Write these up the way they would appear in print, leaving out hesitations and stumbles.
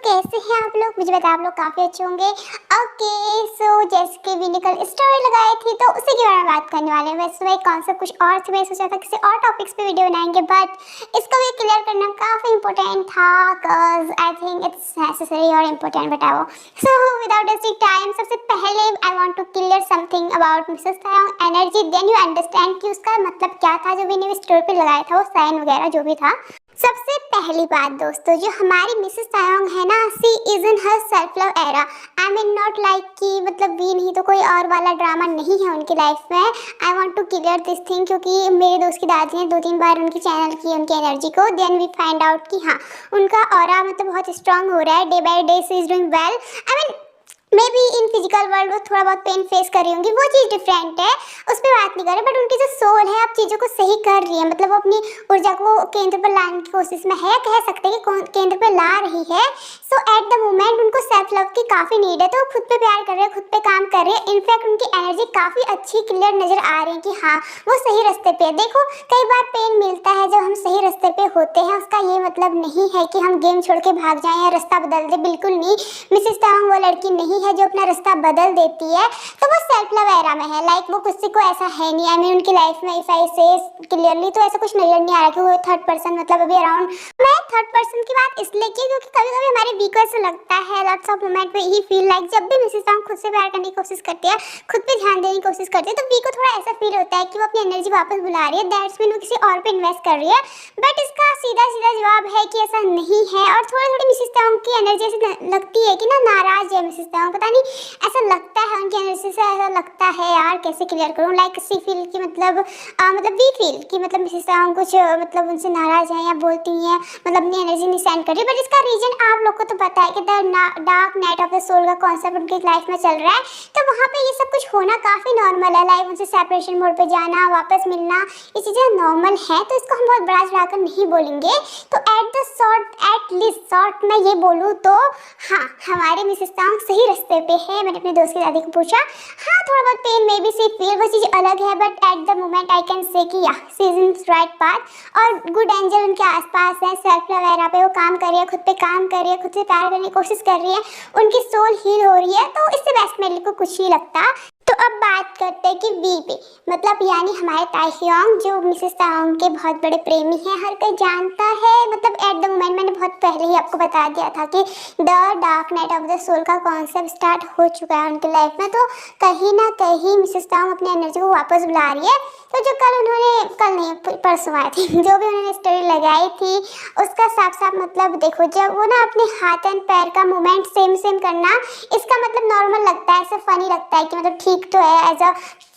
कैसे हैं आप लोग? मुझे पता है आप लोग काफ़ी अच्छे होंगे। ओके, सो जैसे कि मैंने कल स्टोरी लगाई थी तो उसी के बारे में बात करने वाले हैं। वैसे मैं कॉन्सेप्ट कुछ और थी, मैं सोचा था किसी और टॉपिक्स पे वीडियो बनाएंगे, बट इसको भी क्लियर करना काफ़ी इंपॉर्टेंट था, because I think it's necessary और इम्पोर्टेंट बताओ। सो विदाउट वेस्टिंग टाइम, सबसे पहले I want to clear something about Mrs तायंग एनर्जी, देन यू अंडरस्टैंड कि उसका मतलब क्या था जो मैंने स्टोरी पे लगाया था, वो साइन वगैरह जो भी था। सबसे पहली बात दोस्तों, जो हमारी मिसेस तायंग है ना, she is in her self love era. I mean not like कि मतलब वी नहीं तो कोई और वाला ड्रामा नहीं है उनकी लाइफ में। I want to clear this thing, क्योंकि मेरे दोस्त की दादी ने 2-3 बार उनकी चैनल की उनकी एनर्जी को, देन वी फाइंड आउट कि हाँ उनका ऑरा मतलब बहुत स्ट्रांग हो रहा है, day by day she is doing well. I mean maybe in physical world वो थोड़ा बहुत पेन फेस कर रही होंगी, वो चीज़ डिफरेंट है, उस पर बात नहीं कर रहे, बट उनकी जो सोल है आप चीज़ों को सही कर रही है, मतलब वो अपनी ऊर्जा को केंद्र पर लाने की कोशिश में है, कह सकते हैं कि केंद्र पर ला रही है। सो एट द मोमेंट उनको सेल्फ लव की काफ़ी नीड है, तो वो खुद पे प्यार कर रहे हैं, खुद पे काम कर रहे हैं। इनफैक्ट उनकी एनर्जी काफ़ी अच्छी क्लियर नज़र आ रही है कि हाँ वो सही रास्ते पे है। देखो कई बार पेन मिलता है जब हम सही रास्ते पे होते हैं, उसका ये मतलब नहीं है कि हम गेम छोड़ के भाग जाएं या रास्ता बदल दे, बिल्कुल नहीं। मिसेस तायंग वो लड़की नहीं है जो अपना रास्ता बदल देती है, तो वो सेल्फ लव एरा में है। लाइक वो किसी को ऐसा है नहीं, आई मीन उनकी लाइफ में इफ आई से क्लियरली तो ऐसा कुछ नजर नहीं आ रहा कि वो थर्ड पर्सन मतलब अभी अराउंड। मैं थर्ड पर्सन की बात इसलिए की क्योंकि कभी कभी हमारे वीक से लगता है लॉट्स ऑफ मोमेंट में ही फील लाइक जब भी मिसेस तायंग खुद से प्यार करने की कोशिश करती है, खुद पे ध्यान देने की कोशिश करती है, तो वी को थोड़ा ऐसा फील होता है कि वो अपनी एनर्जी वापस बुला रही है, दैट्स मीन वो किसी और पे इन्वेस्ट कर रही है। बट इसका सीधा सीधा जवाब है कि ऐसा नहीं है, और थोड़ी थोड़ी मिसेस तायंग की एनर्जी ऐसी लगती है कि ना नाराज है मिसेस तायंग, पता नहीं ऐसा लगता है उनकी एनर्जी से, ऐसा लगता है यार कैसे क्लियर करूं, लाइक सी फील की मतलब वी फील कि मतलब मिसेस तायंग कुछ मतलब उनसे नाराज है या बोलती हैं, मतलब अपनी एनर्जी नहीं सेंड कर रही। बट इसका रीजन आप लोग को तो पता है कि the dark night of the soul का कॉन्सेप्ट उनकी लाइफ में चल रहा है, तो वहाँ पे ये सब कुछ होना काफ़ी नॉर्मल है। लाइक उनसे सेपरेशन मोड पे जाना, वापस मिलना, ये चीज़ें नॉर्मल है, तो इसको हम बहुत बड़ा चढ़ाकर नहीं बोलेंगे। तो एट लीस्ट शॉर्ट में ये बोलूँ तो हाँ हमारे मिसेस तायंग सही रास्ते पे है। मैंने अपने दोस्त की दादी को पूछा, हाँ थोड़ा बहुत pain maybe she feel, वो चीज़ अलग है, but at the moment I can say कि या she is in right path और गुड एंजल उनके आसपास है। सेल्फ लव एरा पे वो काम कर रही है, खुद पे काम कर रही है, खुद से प्यार करने की कोशिश कर रही है, उनकी सोल हील हो रही है, तो इससे बेस्ट मेरे को कुछ नहीं लगता। तो अब बात करते हैं कि वी पे, मतलब यानी हमारे तायंग जो मिसेस तायंग के बहुत बड़े प्रेमी हैं, हर कोई जानता है, मतलब एट द मोमेंट मैंने बहुत पहले ही आपको बता दिया था कि the dark night of the soul का कॉन्सेप्ट स्टार्ट हो चुका है उनकी लाइफ में, तो कहीं ना कहीं मिसेस तायंग अपनी एनर्जी को वापस बुला रही है। तो जो कल नहीं परसों आई थी जो भी उन्होंने स्टोरी लगाई थी, उसका साफ साफ मतलब देखो, जब वो ना अपने हाथ एंड पैर का मूवमेंट सेम करना, इसका मतलब नॉर्मल लगता है, ऐसा फनी लगता है कि मतलब ठीक तो है, एज अ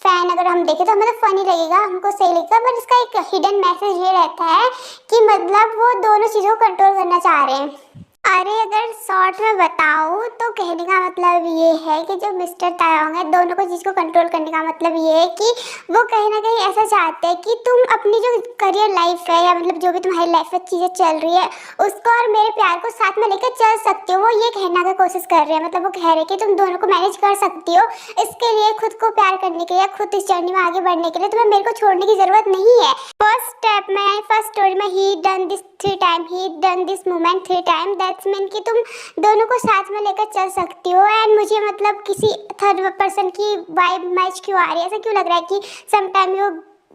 फैन अगर हम देखें तो हमें तो फनी लगेगा, हमको सही लगेगा, बट इसका एक हिडन मैसेज ये रहता है कि मतलब वो दोनों चीज़ों को कंट्रोल करना चाह रहे हैं। अरे अगर शॉर्ट में बताऊँ तो कहने का मतलब ये है कि जो मिस्टर तायंग है, दोनों को चीज़ को कंट्रोल करने का मतलब ये है कि वो कहीं ना कहीं ऐसा चाहते हैं कि तुम अपनी जो करियर लाइफ है या मतलब जो भी तुम्हारी लाइफ में चीज़ें चल रही है उसको और मेरे प्यार को साथ में लेकर चल सकते हो, वो ये कहना की कोशिश कर रहे हैं। मतलब वो कह रहे हैं कि तुम दोनों को मैनेज कर सकती हो, इसके लिए खुद को प्यार करने के लिए, खुद इस जर्नी में आगे बढ़ने के लिए तुम्हें मेरे को छोड़ने की ज़रूरत नहीं है। फर्स्ट स्टेप में यानी फर्स्ट स्टोरी में ही done this 3 time, he done this moment 3 time, that's mean कि तुम दोनों को साथ में लेकर चल सकती हो। एंड मुझे मतलब किसी थर्ड पर्सन की वाइब मैच क्यों आ रही है, ऐसा क्यों लग रहा है कि समटाइम यू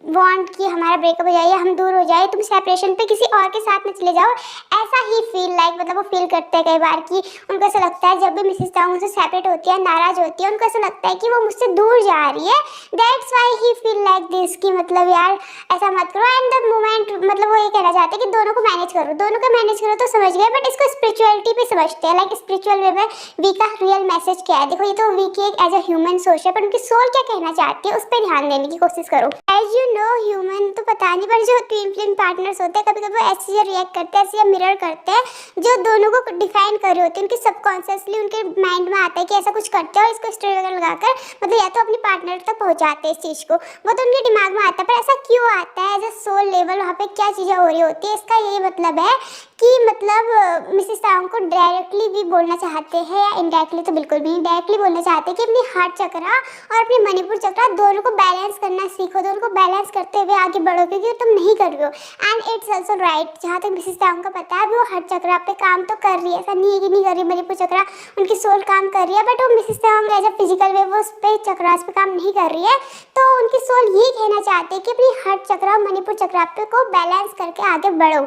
वांट कि हमारा ब्रेकअप हो जाए या हम दूर हो जाए, तुम सेपरेशन पे किसी और के साथ में चले जाओ, ऐसा ही फील लाइक मतलब वो फील करते हैं कई बार कि उनको ऐसा लगता है जब भी मिसेस तायंग उनसे सेपरेट होती है, नाराज होती है, उनको ऐसा लगता है कि वो मुझसे दूर जा रही है, that's why he feel like this कि मतलब यार ऐसा मत करो। एंड द मोमेंट मतलब वो ये कहना चाहते हैं कि दोनों को मैनेज करो तो समझ गए, बट इसको स्पिरिचुअलिटी पे समझते हैं, लाइक स्पिरिचुअल वे में वी का रियल मैसेज क्या है। देखो ये तो वी की एक एज अ ह्यूमन सोच है, पर उनकी सोल क्या कहना चाहती है उस पर ध्यान देने की कोशिश करो। एज यू नो ह्यूमन तो पता नहीं, पर जो ट्विन फ्लेम पार्टनर्स होते हैं कभी कभी वो ऐसे रिएक्ट करते हैं, ऐसे मिरर करते हैं, जो दोनों को डिफाइन कर रहे होते हैं, उनके सबकॉन्शियसली उनके माइंड में आता है कि ऐसा कुछ करते हैं और इसको स्टोरी वगैरह लगाकर मतलब या तो अपनी पार्टनर तक पहुंचाते हैं इस चीज़ को, वो तो उनके दिमाग में आता है। पर ऐसा क्यों आता है एज अ सोल लेवल, वहाँ पे क्या चीज़ें हो रही होती है, इसका यही मतलब है कि मतलब मिसेस तायंग को डायरेक्टली भी बोलना चाहते हैं या इनडायरेक्टली, तो बिल्कुल भी डायरेक्टली बोलना चाहते हैं कि अपनी हार्ट चक्रा और अपनी मणिपुर चक्रा दोनों को बैलेंस करना सीखो, दोनों को बैलेंस बैलेंस करते हुए आगे बढ़ो, क्योंकि तुम नहीं कर रही हो। एंड इट्स ऑल्सो राइट, जहाँ तक मिसेस तांग का पता है, वो हट चक्रा पे काम तो कर रही है, ऐसा नहीं है कि नहीं कर रही। मणिपुर चक्रा उनकी सोल काम कर रही है, बट वो Mrs Tang as a physical way वो उस पर चक्रास पे काम नहीं कर रही है। तो उनकी सोल ये कहना चाहती है कि अपनी हट चक्रा और मणिपुर चक्रा पे को बैलेंस करके आगे बढ़ो।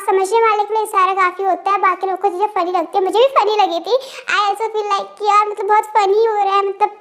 समझने वाले के लिए इशारा काफ़ी होता है, बाकी लोगों को चीज़ें फनी लगती है, मुझे भी फनी लगी थी। आई ऑल्सो फील लाइक कि यार मतलब बहुत फनी हो रहा है, मतलब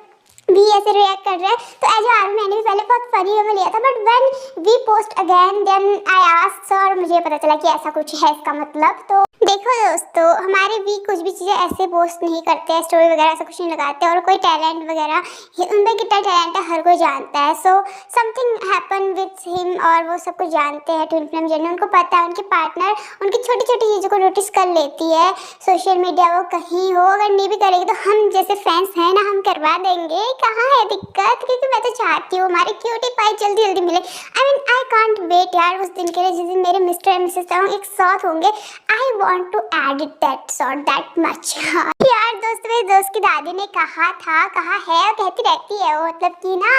भी ऐसे रिएक्ट कर रहे हैं। तो एज ए आर्मी मैंने भी पहले बहुत फनी वे में लिया था, but when we post again then I asked sir, मुझे पता चला कि ऐसा कुछ है इसका मतलब। तो देखो दोस्तों, हमारे भी कुछ भी चीज़ें ऐसे पोस्ट नहीं करते हैं, स्टोरी वगैरह ऐसा कुछ नहीं लगाते, और कोई टैलेंट वगैरह उनमें कितना टैलेंट है हर कोई जानता है। So something happen with him, और वो सब कुछ जानते हैं ट्विन फ्लेम जर्नी, उनको पता है उनके पार्टनर उनकी छोटी छोटी चीज़ों को नोटिस कर लेती है। सोशल मीडिया वो कहीं हो, अगर नहीं भी करेगी तो हम जैसे फैंस हैं ना, हम करवा देंगे। कहाँ है दिक्कत, क्योंकि मैं तो चाहती हूँ हमारे क्यूटी पाई जल्दी जल्दी मिले। I mean I can't wait यार उस दिन के लिए जिस दिन मेरे मिस्टर एंड मिसेस तांग एक साथ होंगे। I want to add it that sort that much. यार दोस्त, मेरे दोस्त की दादी ने कहा था, कहा है और कहती रहती है वो, मतलब कि ना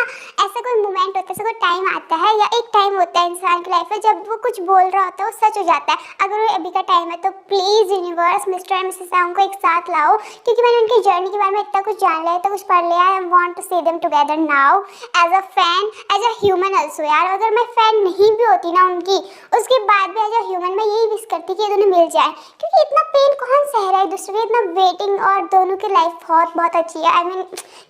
ऐसा कोई मोमेंट होता है, ऐसा कोई टाइम आता है, या एक टाइम होता है इंसान की लाइफ में जब वो कुछ बोल रहा होता है वो सच हो जाता है। अगर वो अभी का टाइम है तो please universe Mr and Mrs Tang को एक साथ लाओ, क्योंकि मैंने उनकी जर्नी के बारे में इतना कुछ जान लिया, इतना कुछ पढ़ लिया। I want to see them together now as a fan, as a human also. यार अगर मैं फैन नहीं भी होती ना उनकी, उसके बाद भी एज अ ह्यूमन मैं यही विश करती कि ये दोनों मिल जाए, क्योंकि इतना पेन कौन सह रहा है एक दूसरे के, इतना वेटिंग, और दोनों की लाइफ बहुत बहुत अच्छी है। आई मीन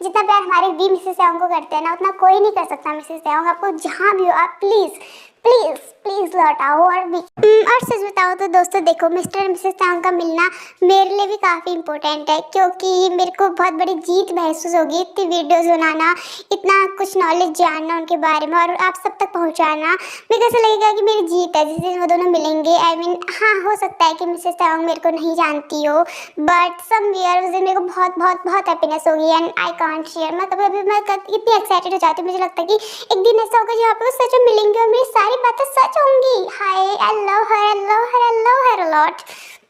जितना प्यार हमारे भी मिसेस तांग को करते हैं ना, उतना कोई नहीं कर सकता मिसेस तांग। आपको जहाँ भी हो आप प्लीज़ प्लीज़ प्लीज़ लौट आओ। और सच बताओ तो दोस्तों देखो, मिस्टर मिसेस तांग का मिलना मेरे लिए भी काफ़ी इंपॉर्टेंट है, क्योंकि मेरे को बहुत बड़ी जीत महसूस होगी इतनी वीडियोस बनाना, इतना कुछ नॉलेज जानना उनके बारे में और आप सब तक पहुंचाना। मेरे को ऐसा लगेगा कि मेरी जीत है जिस दिन वो दोनों मिलेंगे। आई मीन हाँ, हो सकता है कि मिसेस तांग मेरे को नहीं जानती हो, बट समवेयर उस दिन मेरे को बहुत बहुत बहुत हैप्पीनेस होगी एंड आई कांट शेयर। मैं कभी कभी मैं इतनी एक्साइटेड हो जाती हूँ, मुझे लगता है कि एक दिन ऐसा होगा जहाँ पे वो सच में मिलेंगे और मेरी सारी बातें सच होंगी। Hi, I love her, I love her, I love her a lot.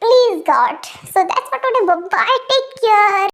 Please God. So that's what today, bye, take care.